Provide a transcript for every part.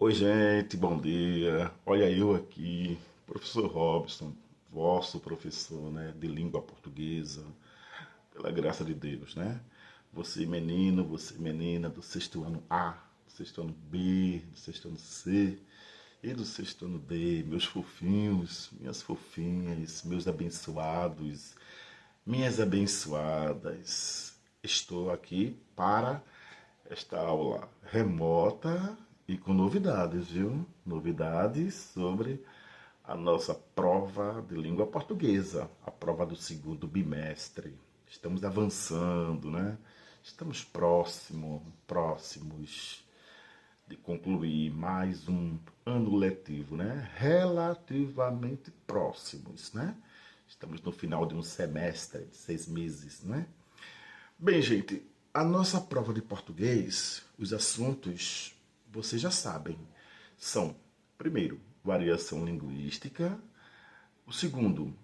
Oi, gente, bom dia. Olha eu aqui, professor Robson, vosso professor, né, de língua portuguesa, pela graça de Deus, né? Você menino, você menina do sexto ano A, do sexto ano B, do sexto ano C e do sexto ano D, meus fofinhos, minhas fofinhas, meus abençoados, minhas abençoadas. Estou aqui para esta aula remota e com novidades, viu? Novidades sobre a nossa prova de língua portuguesa, a prova do segundo bimestre. Estamos avançando, né? Estamos próximos de concluir mais um ano letivo, né? Relativamente próximos, né? Estamos no final de um semestre de 6 meses, né? Bem, gente, a nossa prova de português, os assuntos, vocês já sabem, são, primeiro, variação linguística, o segundo,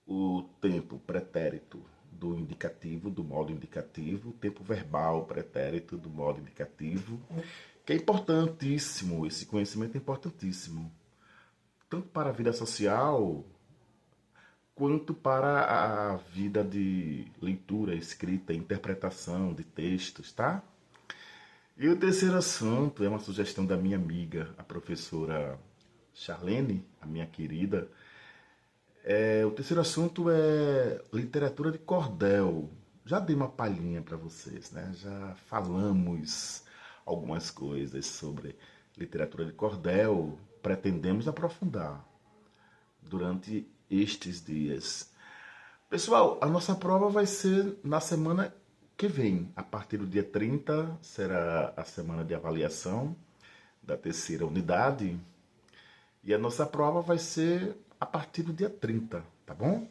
o tempo pretérito do indicativo, do modo indicativo, o tempo verbal pretérito do modo indicativo, que é importantíssimo, esse conhecimento é importantíssimo, tanto para a vida social, quanto para a vida de leitura, escrita, interpretação de textos, tá? E o terceiro assunto é uma sugestão da minha amiga, a professora Charlene, a minha querida. O terceiro assunto é literatura de cordel. Já dei uma palhinha para vocês, né? Já falamos algumas coisas sobre literatura de cordel. Pretendemos aprofundar durante estes dias. Pessoal, a nossa prova vai ser na semana que vem. A partir do dia 30 será a semana de avaliação da terceira unidade. E a nossa prova vai ser a partir do dia 30, tá bom?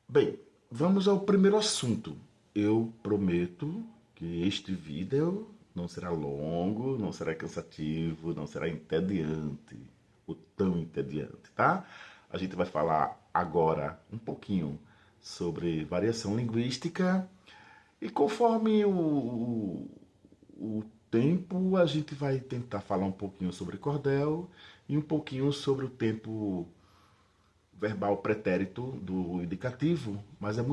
Bem, vamos ao primeiro assunto. Eu prometo que este vídeo não será longo, não será cansativo, não será entediante, ou tão entediante, tá? A gente vai falar agora um pouquinho sobre variação linguística e conforme o tempo a gente vai tentar falar um pouquinho sobre cordel e um pouquinho sobre o tempo verbal pretérito do indicativo, mas é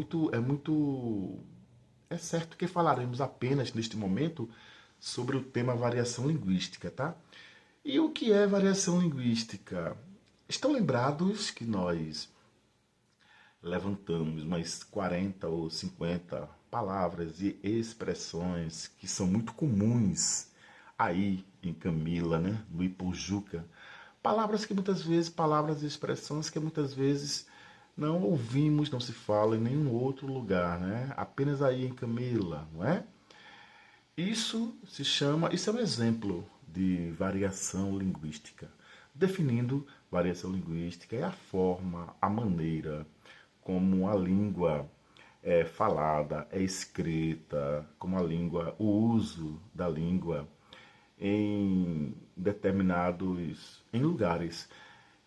certo que falaremos apenas neste momento sobre o tema variação linguística, tá? E o que é variação linguística? Estão lembrados que nós levantamos umas 40 ou 50 palavras e expressões que são muito comuns aí em Camila, né? No Ipojuca. Palavras e expressões que muitas vezes não ouvimos, não se fala em nenhum outro lugar, né? Apenas aí em Camila, não é? Isso é um exemplo de variação linguística. Definindo, variação linguística é a forma, a maneira como a língua é falada, é escrita, como a língua, o uso da língua em lugares.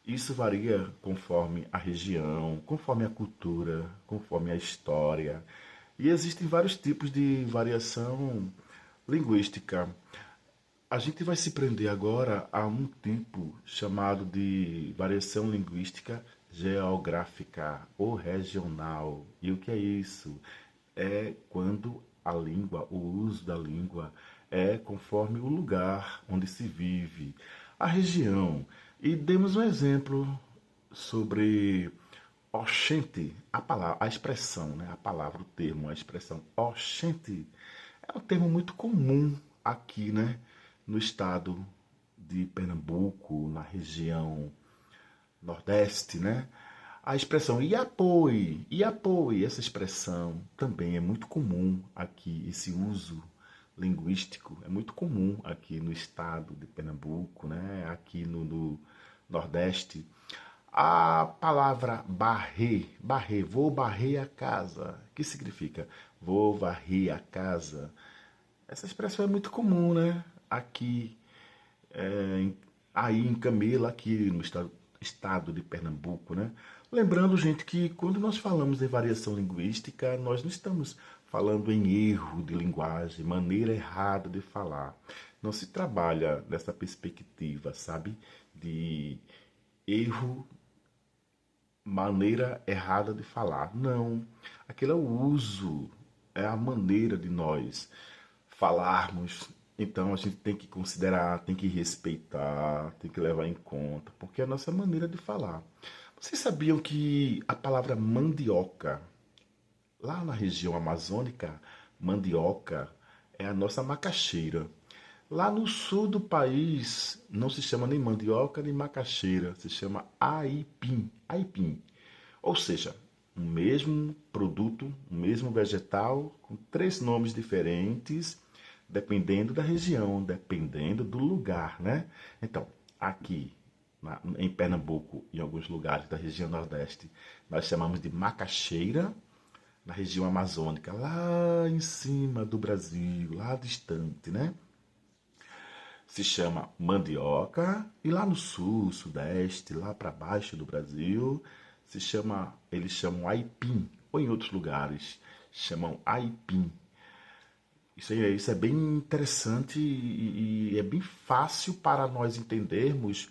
Isso varia conforme a região, conforme a cultura, conforme a história. E existem vários tipos de variação linguística. A gente vai se prender agora a um tipo chamado de variação linguística geográfica ou regional. E o que é isso? É quando a língua, o uso da língua é conforme o lugar onde se vive, a região. E demos um exemplo sobre oxente, a palavra, a expressão, né? A palavra, o termo, a expressão oxente é um termo muito comum aqui, né? No estado de Pernambuco, na região Nordeste, né? A expressão e apoie, essa expressão também é muito comum aqui, esse uso linguístico é muito comum aqui no estado de Pernambuco, né? Aqui no Nordeste. A palavra barrer, vou barrer a casa. O que significa? Vou varrer a casa. Essa expressão é muito comum, né? Aqui, aí em Camila, aqui no estado de Pernambuco, né? Lembrando, gente, que quando nós falamos em variação linguística, nós não estamos falando em erro de linguagem, maneira errada de falar. Não se trabalha nessa perspectiva, sabe? De erro, maneira errada de falar. Não. Aquele é o uso, é a maneira de nós falarmos. Então a gente tem que considerar, tem que respeitar, tem que levar em conta, porque é a nossa maneira de falar. Vocês sabiam que a palavra mandioca, lá na região amazônica, mandioca é a nossa macaxeira. Lá no sul do país não se chama nem mandioca nem macaxeira, se chama aipim, aipim. Ou seja, o mesmo produto, o mesmo vegetal, com três nomes diferentes, dependendo da região, dependendo do lugar, né? Então, aqui em Pernambuco, em alguns lugares da região Nordeste, nós chamamos de macaxeira, na região amazônica, lá em cima do Brasil, lá distante, né? Se chama mandioca, e lá no sul, sudeste, lá para baixo do Brasil, eles chamam aipim, ou em outros lugares chamam aipim. Isso é bem interessante e é bem fácil para nós entendermos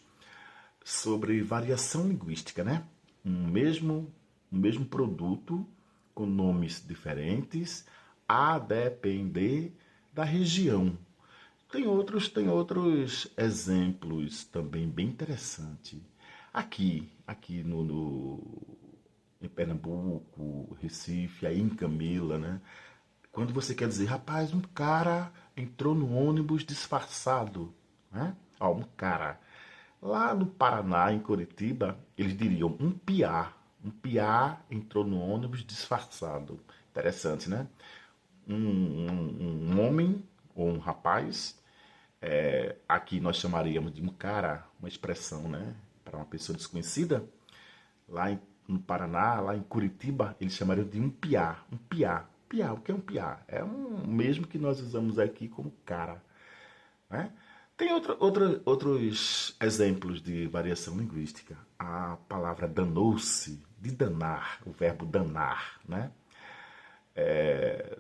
sobre variação linguística, né? Um mesmo produto com nomes diferentes a depender da região. Tem outros exemplos também bem interessantes. Aqui em Pernambuco, Recife, aí em Camila, né? Quando você quer dizer, rapaz, um cara entrou no ônibus disfarçado, né? Ó, um cara. Lá no Paraná, em Curitiba, eles diriam um piá. Um piá entrou no ônibus disfarçado. Interessante, né? Um homem ou um rapaz, aqui nós chamaríamos de um cara, uma expressão, né? Para uma pessoa desconhecida. No Paraná, lá em Curitiba, eles chamariam de um piá. Um piá. Piá, o que é um piá? É um mesmo que nós usamos aqui como cara, né? Tem outros exemplos de variação linguística. A palavra danou-se, de danar, o verbo danar, né?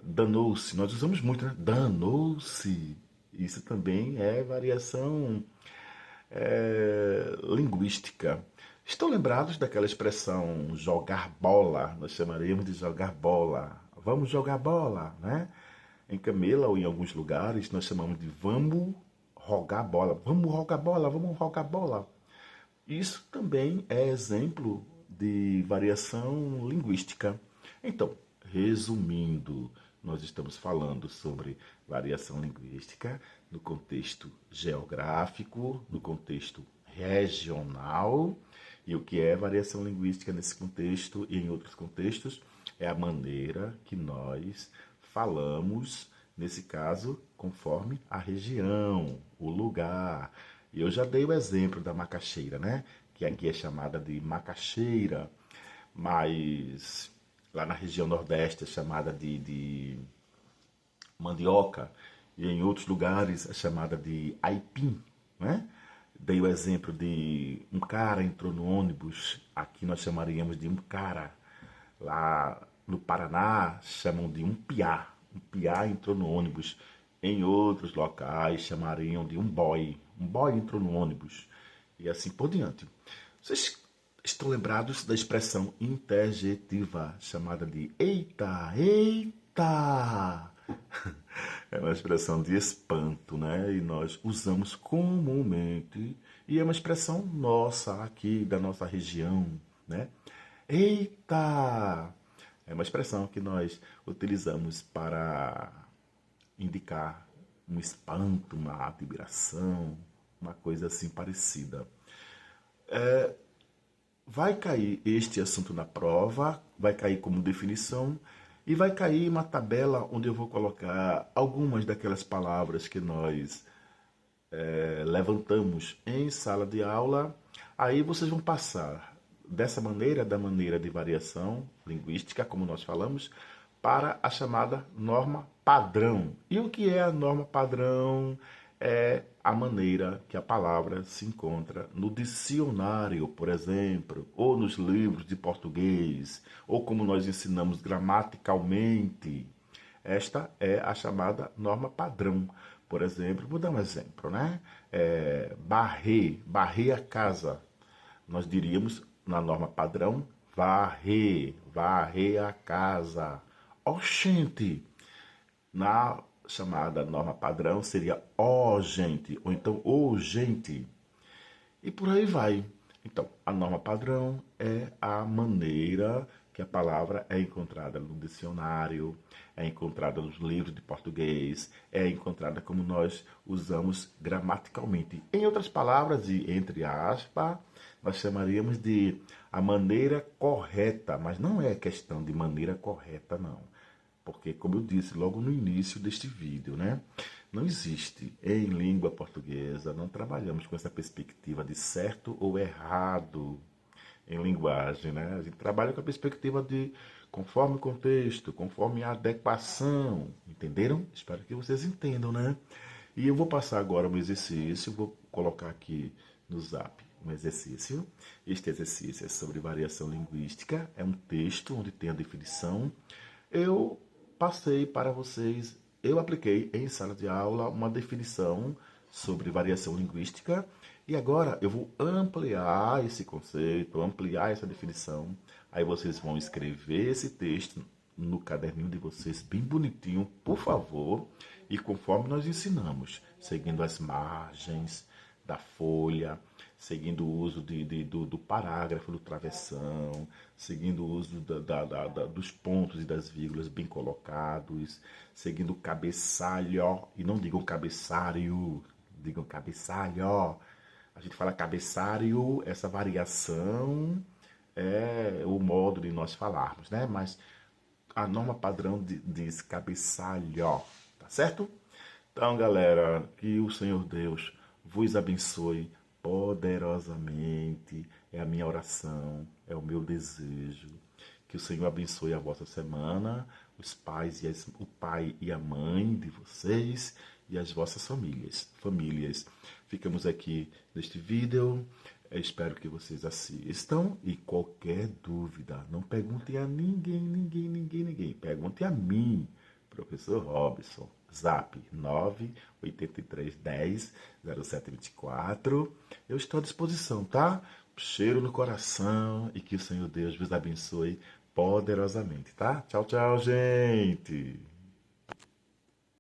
Danou-se, nós usamos muito, né? Danou-se. Isso também é variação linguística. Estão lembrados daquela expressão jogar bola? Nós chamaríamos de jogar bola. Vamos jogar bola, né? Em Camela ou em alguns lugares nós chamamos de vamos rogar bola. Vamos rogar bola, vamos rogar bola. Isso também é exemplo de variação linguística. Então, resumindo, nós estamos falando sobre variação linguística no contexto geográfico, no contexto regional, e o que é variação linguística nesse contexto e em outros contextos é a maneira que nós falamos, nesse caso, conforme a região, o lugar. E eu já dei o exemplo da macaxeira, né? Que aqui é chamada de macaxeira, mas lá na região Nordeste é chamada de mandioca, e em outros lugares é chamada de aipim, né? Dei o exemplo de um cara entrou no ônibus, aqui nós chamaríamos de um cara. Lá no Paraná chamam de um piá. Um piá entrou no ônibus. Em outros locais chamariam de um boy. Um boy entrou no ônibus. E assim por diante. Vocês estão lembrados da expressão interjetiva chamada de eita, eita? É uma expressão de espanto, né? E nós usamos comumente. E é uma expressão nossa, aqui, da nossa região, né? Eita! É uma expressão que nós utilizamos para indicar um espanto, uma admiração, uma coisa assim parecida. Vai cair este assunto na prova, vai cair como definição e vai cair uma tabela onde eu vou colocar algumas daquelas palavras que nós levantamos em sala de aula. Aí vocês vão passar dessa maneira, da maneira de variação linguística, como nós falamos, para a chamada norma padrão. E o que é a norma padrão? É a maneira que a palavra se encontra no dicionário, por exemplo, ou nos livros de português, ou como nós ensinamos gramaticalmente. Esta é a chamada norma padrão. Por exemplo, vou dar um exemplo, né? Varrer a casa. Nós diríamos na norma padrão, varrer a casa. Oxente, na chamada norma padrão seria ó gente, ou então ô gente. E por aí vai. Então, a norma padrão é a maneira que a palavra é encontrada no dicionário, é encontrada nos livros de português, é encontrada como nós usamos gramaticalmente. Em outras palavras, e entre aspas, nós chamaríamos de a maneira correta, mas não é questão de maneira correta, não. Porque, como eu disse logo no início deste vídeo, né? Não existe em língua portuguesa, não trabalhamos com essa perspectiva de certo ou errado em linguagem, né? A gente trabalha com a perspectiva de conforme o contexto, conforme a adequação, entenderam? Espero que vocês entendam, né? E eu vou passar agora um exercício, vou colocar aqui no Zap um exercício. Este exercício é sobre variação linguística, é um texto onde tem a definição. Eu passei para vocês, eu apliquei em sala de aula uma definição sobre variação linguística e agora eu vou ampliar esse conceito, ampliar essa definição. Aí vocês vão escrever esse texto no caderninho de vocês, bem bonitinho, por favor, e conforme nós ensinamos, seguindo as margens da folha, seguindo o uso do parágrafo, do travessão, seguindo o uso dos pontos e das vírgulas bem colocados, seguindo o cabeçalho, e não digam cabeçário, digam cabeçalho. A gente fala cabeçário, essa variação é o modo de nós falarmos, né? Mas a norma padrão diz cabeçalho, tá certo? Então, galera, que o Senhor Deus vos abençoe poderosamente. É a minha oração, é o meu desejo. Que o Senhor abençoe a vossa semana, os pais o pai e a mãe de vocês e as vossas famílias. Ficamos aqui neste vídeo. Eu espero que vocês assistam e qualquer dúvida, não perguntem a ninguém. Pergunte a mim, professor Robson. Zap 983100724. Eu estou à disposição, tá? Cheiro no coração e que o Senhor Deus vos abençoe poderosamente, tá? Tchau, tchau, gente!